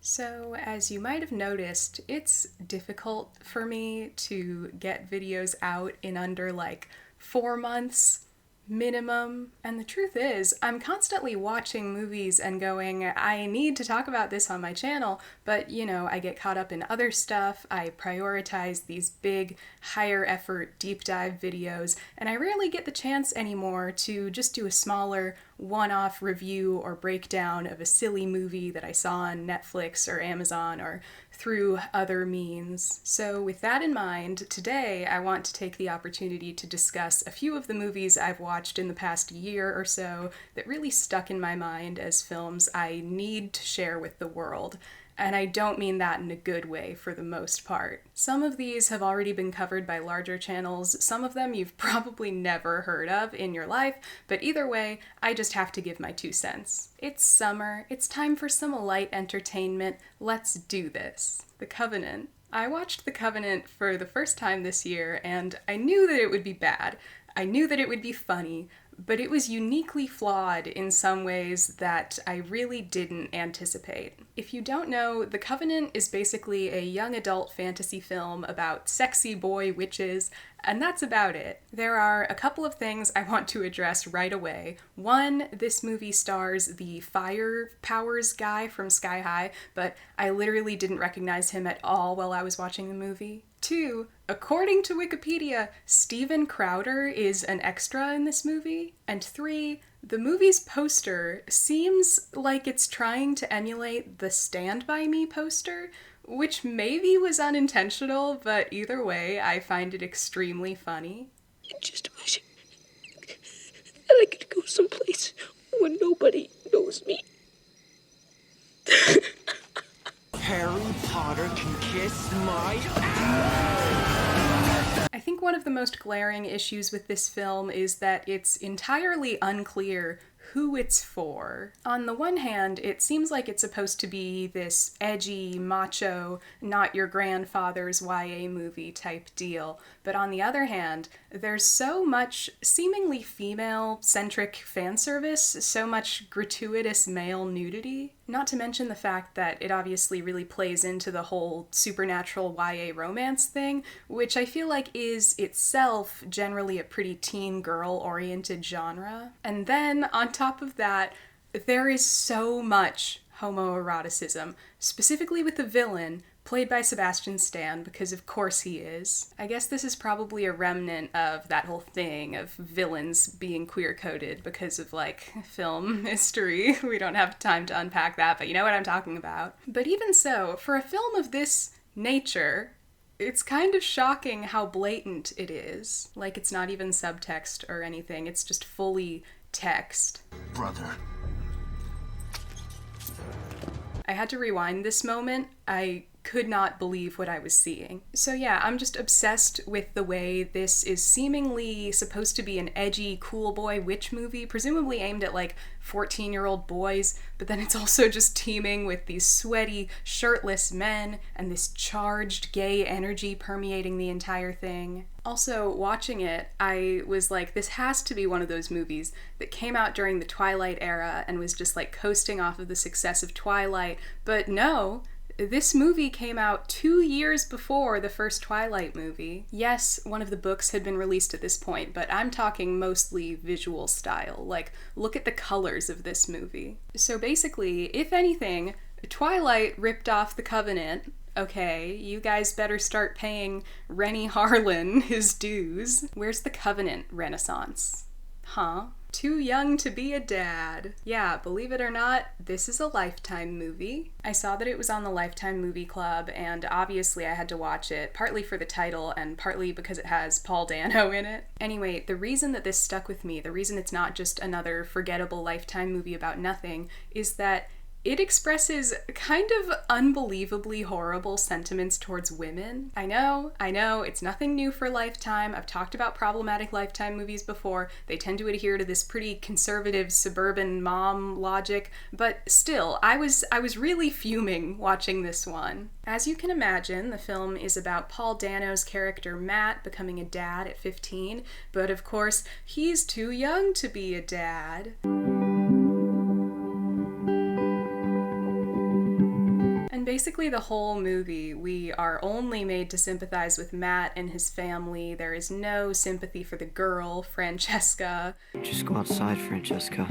So, as you might have noticed, it's difficult for me to get videos out in under like 4 months minimum. And the truth is, I'm constantly watching movies and going, I need to talk about this on my channel, but I get caught up in other stuff. I prioritize these big, higher effort, deep dive videos, and I rarely get the chance anymore to just do a smaller, one-off review or breakdown of a silly movie that I saw on Netflix or Amazon or through other means. So with that in mind, today I want to take the opportunity to discuss a few of the movies I've watched in the past year or so that really stuck in my mind as films I need to share with the world. And I don't mean that in a good way for the most part. Some of these have already been covered by larger channels, some of them you've probably never heard of in your life, but either way, I just have to give my 2 cents. It's summer, it's time for some light entertainment, let's do this. The Covenant. I watched The Covenant for the first time this year, and I knew that it would be bad. I knew that it would be funny, but it was uniquely flawed in some ways that I really didn't anticipate. If you don't know, The Covenant is basically a young adult fantasy film about sexy boy witches, and that's about it. There are a couple of things I want to address right away. One, this movie stars the fire powers guy from Sky High, but I literally didn't recognize him at all while I was watching the movie. Two, according to Wikipedia, Steven Crowder is an extra in this movie. And three, the movie's poster seems like it's trying to emulate the Stand By Me poster, which maybe was unintentional, but either way, I find it extremely funny. I just wish that I could go someplace where nobody knows me. Harry Potter can kiss my I think one of the most glaring issues with this film is that it's entirely unclear who it's for. On the one hand, it seems like it's supposed to be this edgy, macho, not your grandfather's YA movie type deal, but on the other hand, there's so much seemingly female-centric fan service, so much gratuitous male nudity, not to mention the fact that it obviously really plays into the whole supernatural YA romance thing, which I feel like is itself generally a pretty teen girl-oriented genre. And then, on top of that, there is so much homoeroticism, specifically with the villain, played by Sebastian Stan, because of course he is. I guess this is probably a remnant of that whole thing of villains being queer-coded because of, film history. We don't have time to unpack that, but you know what I'm talking about. But even so, for a film of this nature, it's kind of shocking how blatant it is. Like, it's not even subtext or anything, it's just fully text. brother. I had to rewind this moment. I could not believe what I was seeing. So yeah, I'm just obsessed with the way this is seemingly supposed to be an edgy, cool boy witch movie, presumably aimed at 14-year-old boys, but then it's also just teeming with these sweaty, shirtless men and this charged gay energy permeating the entire thing. Also, watching it, I was like, this has to be one of those movies that came out during the Twilight era and was just coasting off of the success of Twilight, but no, this movie came out 2 years before the first Twilight movie. Yes, one of the books had been released at this point, but I'm talking mostly visual style. Look at the colors of this movie. So basically, if anything, Twilight ripped off The Covenant. Okay, you guys better start paying Rennie Harlan his dues. Where's the Covenant renaissance? Huh? Too young to be a dad. Yeah, believe it or not, this is a Lifetime movie. I saw that it was on the Lifetime Movie Club, and obviously I had to watch it, partly for the title and partly because it has Paul Dano in it. Anyway, the reason that this stuck with me, the reason it's not just another forgettable Lifetime movie about nothing, is that it expresses kind of unbelievably horrible sentiments towards women. I know, it's nothing new for Lifetime. I've talked about problematic Lifetime movies before. They tend to adhere to this pretty conservative suburban mom logic, but still, I was really fuming watching this one. As you can imagine, the film is about Paul Dano's character Matt becoming a dad at 15, but of course, he's too young to be a dad. In basically the whole movie, we are only made to sympathize with Matt and his family. There is no sympathy for the girl, Francesca. Just go outside, Francesca.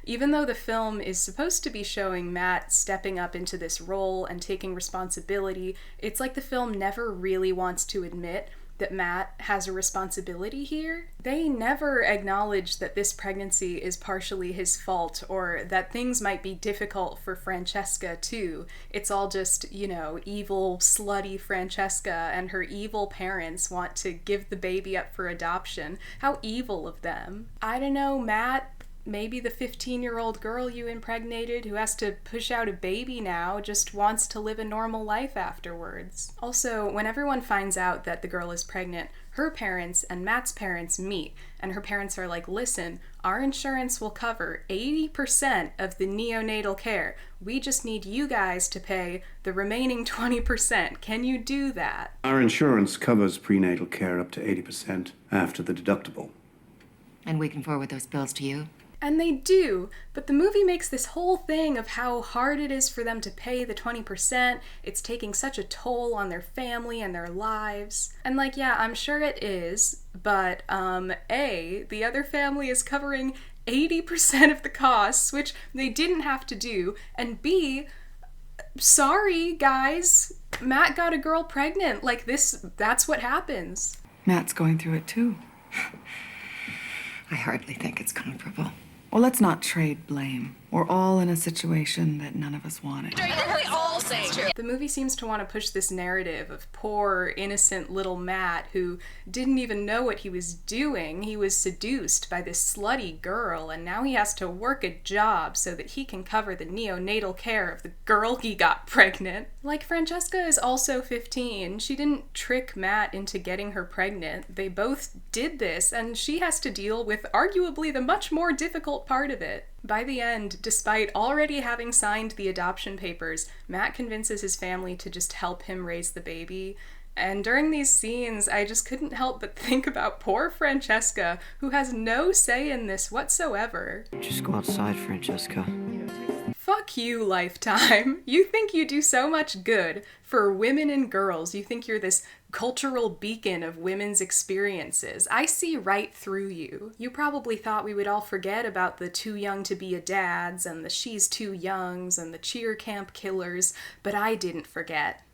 Even though the film is supposed to be showing Matt stepping up into this role and taking responsibility, it's like the film never really wants to admit that Matt has a responsibility here. They never acknowledge that this pregnancy is partially his fault or that things might be difficult for Francesca too. It's all just, evil, slutty Francesca and her evil parents want to give the baby up for adoption. How evil of them. I don't know, Matt. Maybe the 15-year-old girl you impregnated who has to push out a baby now just wants to live a normal life afterwards. Also, when everyone finds out that the girl is pregnant, her parents and Matt's parents meet, and her parents are like, listen, our insurance will cover 80% of the neonatal care. We just need you guys to pay the remaining 20%. Can you do that? Our insurance covers prenatal care up to 80% after the deductible. And we can forward those bills to you? And they do, but the movie makes this whole thing of how hard it is for them to pay the 20%. It's taking such a toll on their family and their lives. And yeah, I'm sure it is, but A, the other family is covering 80% of the costs, which they didn't have to do, and B, sorry guys, Matt got a girl pregnant. That's what happens. Matt's going through it too. I hardly think it's comparable. Well, let's not trade blame. We're all in a situation that none of us wanted. The movie seems to want to push this narrative of poor, innocent little Matt who didn't even know what he was doing. He was seduced by this slutty girl, and now he has to work a job so that he can cover the neonatal care of the girl he got pregnant. Francesca is also 15. She didn't trick Matt into getting her pregnant. They both did this, and she has to deal with arguably the much more difficult part of it. By the end, despite already having signed the adoption papers, Matt convinces his family to just help him raise the baby. And during these scenes, I just couldn't help but think about poor Francesca, who has no say in this whatsoever. Just go outside, Francesca. Fuck you, Lifetime. You think you do so much good for women and girls. You think you're this cultural beacon of women's experiences. I see right through you. You probably thought we would all forget about the too young to be a dads and the she's too youngs and the cheer camp killers, but I didn't forget.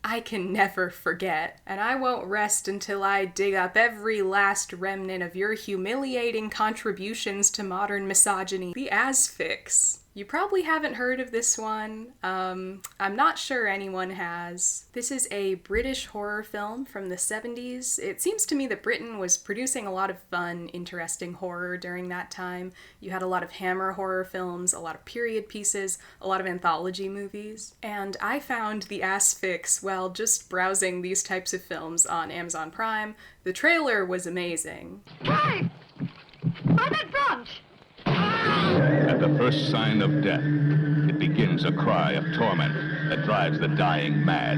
I can never forget, and I won't rest until I dig up every last remnant of your humiliating contributions to modern misogyny. The Asphyx. You probably haven't heard of this one. I'm not sure anyone has. This is a British horror film from the 70s. It seems to me that Britain was producing a lot of fun, interesting horror during that time. You had a lot of Hammer horror films, a lot of period pieces, a lot of anthology movies. And I found The Asphyx while just browsing these types of films on Amazon Prime. The trailer was amazing. Drive! I'm at front! At the first sign of death, it begins a cry of torment that drives the dying mad.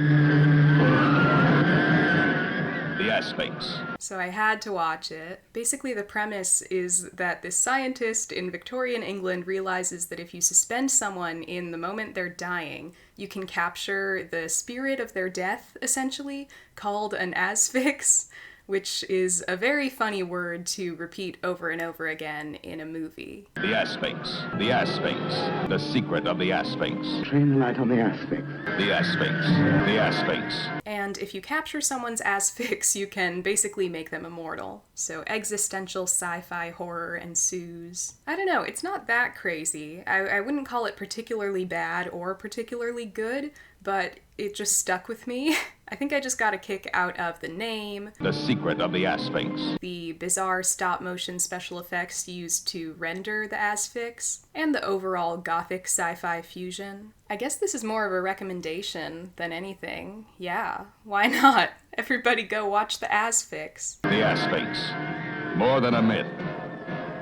The Asphyx. So I had to watch it. Basically, the premise is that this scientist in Victorian England realizes that if you suspend someone in the moment they're dying, you can capture the spirit of their death, essentially, called an asphyx, which is a very funny word to repeat over and over again in a movie. The Asphyx. The Asphyx. The secret of the Asphyx. Shine light on the Asphyx. The Asphyx. The Asphyx. And if you capture someone's asphyx, you can basically make them immortal. So existential sci-fi horror ensues. I don't know, it's not that crazy. I wouldn't call it particularly bad or particularly good, but it just stuck with me. I think I just got a kick out of the name, The secret of the Asphyx, the bizarre stop-motion special effects used to render the Asphyx, and the overall gothic sci-fi fusion. I guess this is more of a recommendation than anything. Yeah, why not? Everybody go watch the Asphyx. The Asphyx. More than a myth.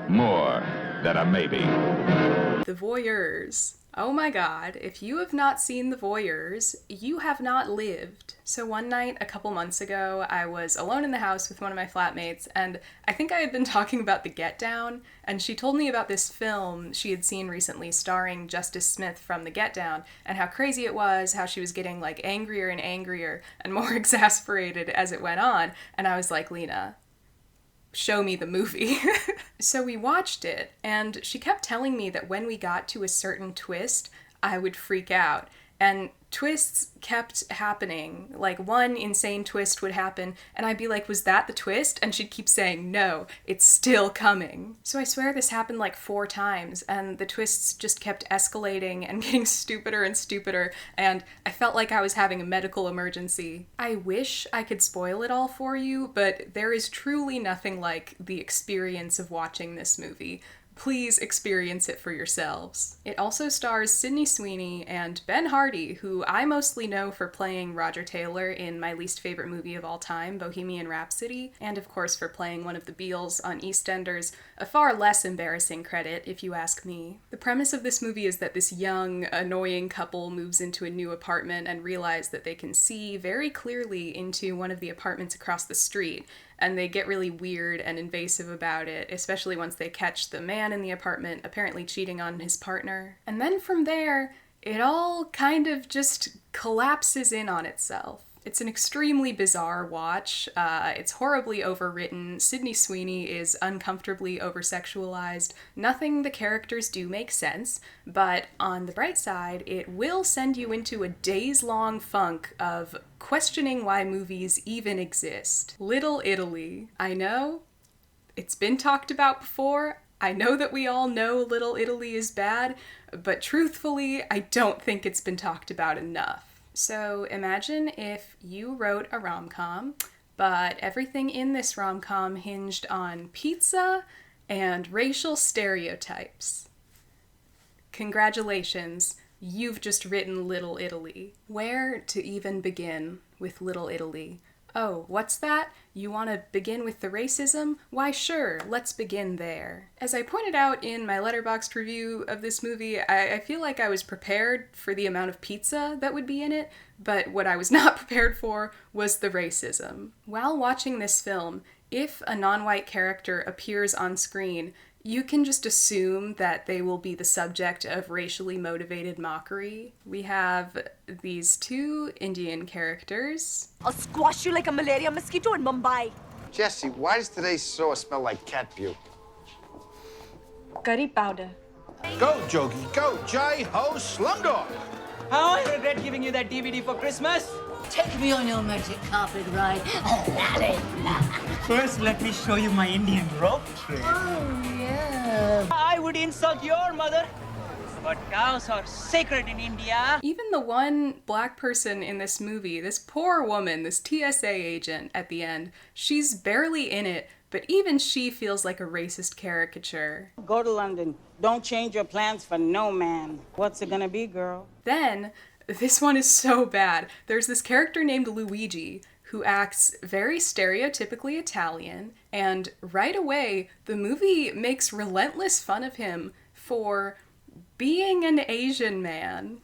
More than a maybe. The Voyeurs. Oh my god, if you have not seen The Voyeurs, you have not lived. So one night, a couple months ago, I was alone in the house with one of my flatmates, and I think I had been talking about The Get Down, and she told me about this film she had seen recently starring Justice Smith from The Get Down, and how crazy it was, how she was getting like angrier and angrier and more exasperated as it went on, and I was like, Lena, show me the movie. So we watched it, and she kept telling me that when we got to a certain twist, I would freak out. And twists kept happening. Like, one insane twist would happen, and I'd be like, was that the twist? And she'd keep saying, no, it's still coming. So I swear this happened like 4 times, and the twists just kept escalating and getting stupider and stupider, and I felt like I was having a medical emergency. I wish I could spoil it all for you, but there is truly nothing like the experience of watching this movie. Please experience it for yourselves. It also stars Sydney Sweeney and Ben Hardy, who I mostly know for playing Roger Taylor in my least favorite movie of all time, Bohemian Rhapsody, and of course for playing one of the Beals on EastEnders, a far less embarrassing credit, if you ask me. The premise of this movie is that this young, annoying couple moves into a new apartment and realize that they can see very clearly into one of the apartments across the street, and they get really weird and invasive about it, especially once they catch the man in the apartment apparently cheating on his partner. And then from there, it all kind of just collapses in on itself. It's an extremely bizarre watch. It's horribly overwritten. Sydney Sweeney is uncomfortably oversexualized. Nothing the characters do makes sense, but on the bright side, it will send you into a days-long funk of questioning why movies even exist. Little Italy. I know, it's been talked about before. I know that we all know Little Italy is bad, but truthfully, I don't think it's been talked about enough. So imagine if you wrote a rom-com, but everything in this rom-com hinged on pizza and racial stereotypes. Congratulations, you've just written Little Italy. Where to even begin with Little Italy? Oh, what's that? You want to begin with the racism? Why sure, let's begin there. As I pointed out in my Letterboxd review of this movie, I feel like I was prepared for the amount of pizza that would be in it, but what I was not prepared for was the racism. While watching this film, if a non-white character appears on screen, you can just assume that they will be the subject of racially motivated mockery. We have these 2 Indian characters. I'll squash you like a malaria mosquito in Mumbai. Jesse, why does today's store smell like cat puke? Curry powder. Go, Jogi, go. Jai Ho Slumdog. How I regret giving you that DVD for Christmas. Take me on your magic carpet ride, Aladdin. First, let me show you my Indian rope trick. Oh, yeah. I would insult your mother, but cows are sacred in India. Even the one black person in this movie, this poor woman, this TSA agent at the end, she's barely in it, but even she feels like a racist caricature. Go to London. Don't change your plans for no man. What's it gonna be, girl? Then, this one is so bad. There's this character named Luigi who acts very stereotypically Italian, and right away, the movie makes relentless fun of him for being an Asian man.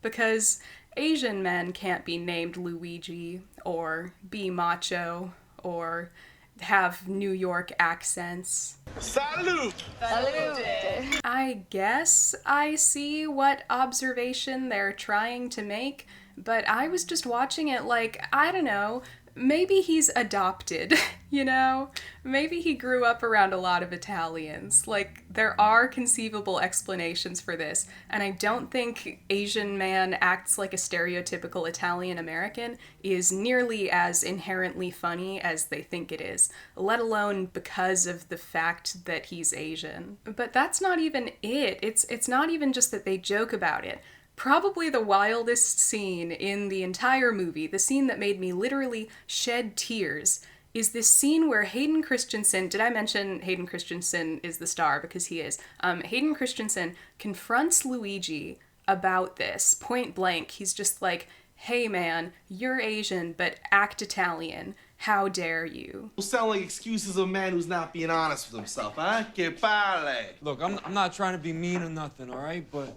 Because Asian men can't be named Luigi, or be macho, or have New York accents. Salute! Salute! I guess I see what observation they're trying to make, but I was just watching it like, I don't know, maybe he's adopted, you know? Maybe he grew up around a lot of Italians. Like, there are conceivable explanations for this, and I don't think Asian man acts like a stereotypical Italian American is nearly as inherently funny as they think it is, let alone because of the fact that he's Asian. But that's not even it. It's not even just that they joke about it. Probably the wildest scene in the entire movie, the scene that made me literally shed tears, is this scene where Hayden Christensen, did I mention Hayden Christensen is the star? Because he is. Hayden Christensen confronts Luigi about this, point blank. He's just like, hey man, you're Asian, but act Italian. How dare you? Sound like excuses of a man who's not being honest with himself, huh? Que palle. Look, I'm not trying to be mean or nothing, all right? But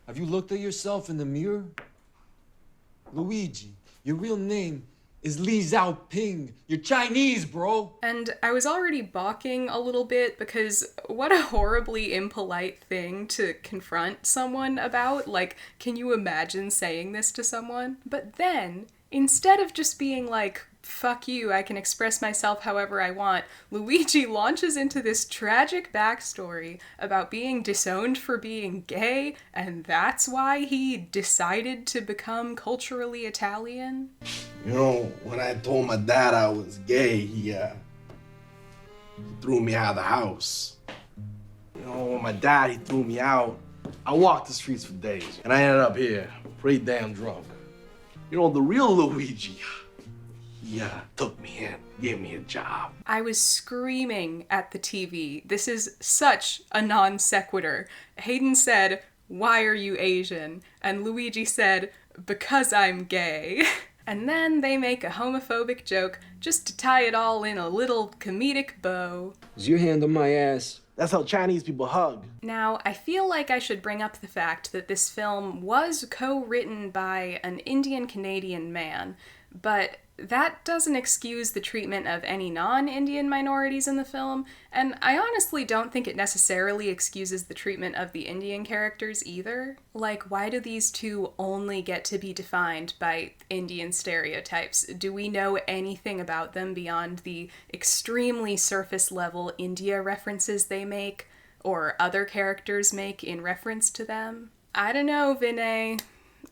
Have you looked at yourself in the mirror? Luigi, your real name is Li Xiaoping. You're Chinese, bro. And I was already balking a little bit because what a horribly impolite thing to confront someone about. Like, can you imagine saying this to someone? But then, instead of just being like, fuck you, I can express myself however I want, Luigi launches into this tragic backstory about being disowned for being gay, and that's why he decided to become culturally Italian. You know, when I told my dad I was gay, he threw me out of the house. You know, when my dad, he threw me out, I walked the streets for days, and I ended up here, pretty damn drunk. You know, the real Luigi, he took me in, gave me a job. I was screaming at the TV. This is such a non sequitur. Hayden said, "Why are you Asian?" And Luigi said, "Because I'm gay." And then they make a homophobic joke just to tie it all in a little comedic bow. Is your hand on my ass? That's how Chinese people hug. Now, I feel like I should bring up the fact that this film was co-written by an Indian-Canadian man, but that doesn't excuse the treatment of any non-Indian minorities in the film, and I honestly don't think it necessarily excuses the treatment of the Indian characters either. Like, why do these two only get to be defined by Indian stereotypes? Do we know anything about them beyond the extremely surface-level India references they make, or other characters make in reference to them? I don't know, Vinay.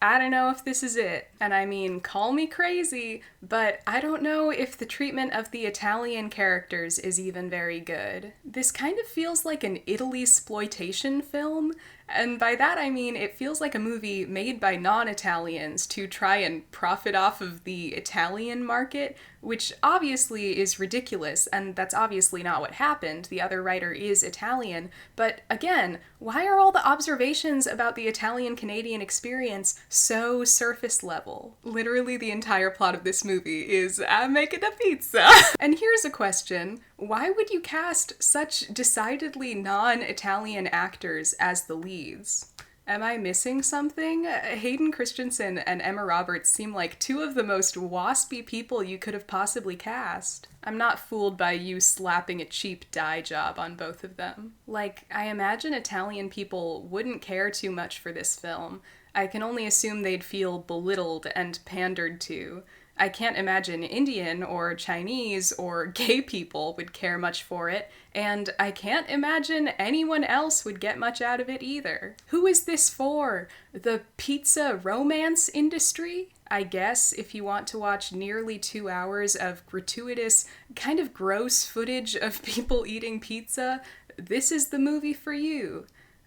I don't know if this is it. And I mean, call me crazy, but I don't know if the treatment of the Italian characters is even very good. This kind of feels like an Italy-sploitation film, and by that I mean it feels like a movie made by non-Italians to try and profit off of the Italian market, which obviously is ridiculous, and that's obviously not what happened. The other writer is Italian, but again, why are all the observations about the Italian-Canadian experience so surface level? Literally the entire plot of this movie is, I'm making a pizza. And here's a question. Why would you cast such decidedly non-Italian actors as the leads? Am I missing something? Hayden Christensen and Emma Roberts seem like two of the most waspy people you could have possibly cast. I'm not fooled by you slapping a cheap dye job on both of them. Like, I imagine Italian people wouldn't care too much for this film. I can only assume they'd feel belittled and pandered to. I can't imagine Indian or Chinese or gay people would care much for it, and I can't imagine anyone else would get much out of it either. Who is this for? The pizza romance industry? I guess if you want to watch nearly 2 hours of gratuitous, kind of gross footage of people eating pizza, this is the movie for you.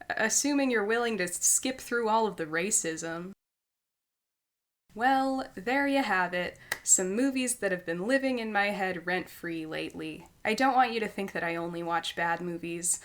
Assuming you're willing to skip through all of the racism. Well, there you have it. Some movies that have been living in my head rent-free lately. I don't want you to think that I only watch bad movies.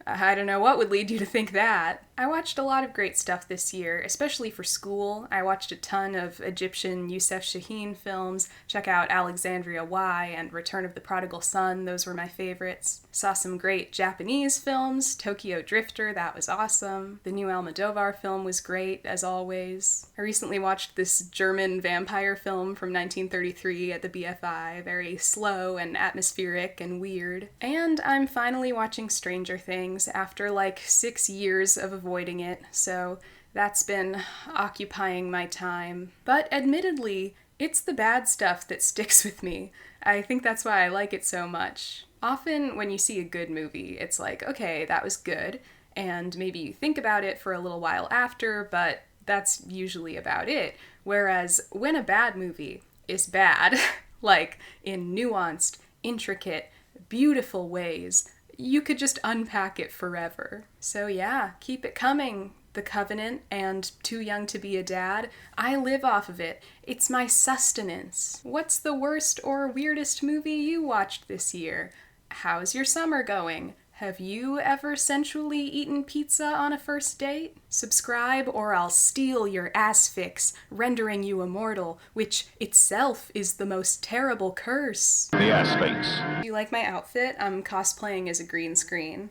I don't know what would lead you to think that. I watched a lot of great stuff this year, especially for school. I watched a ton of Egyptian Youssef Chahine films. Check out Alexandria Y and Return of the Prodigal Son, those were my favorites. Saw some great Japanese films. Tokyo Drifter, that was awesome. The new Almodovar film was great, as always. I recently watched this German vampire film from 1933 at the BFI, very slow and atmospheric and weird. And I'm finally watching Stranger Things after like 6 years of avoiding it, so that's been occupying my time. But admittedly, it's the bad stuff that sticks with me. I think that's why I like it so much. Often when you see a good movie, it's like, okay, that was good, and maybe you think about it for a little while after, but that's usually about it. Whereas when a bad movie is bad, like in nuanced, intricate, beautiful ways, you could just unpack it forever. So yeah, keep it coming. The Covenant and Too Young to Be a Dad. I live off of it. It's my sustenance. What's the worst or weirdest movie you watched this year? How's your summer going? Have you ever sensually eaten pizza on a first date? Subscribe or I'll steal your Asphyx, rendering you immortal, which itself is the most terrible curse. The Asphyx. Do you like my outfit? I'm cosplaying as a green screen.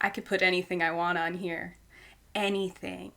I could put anything I want on here. Anything.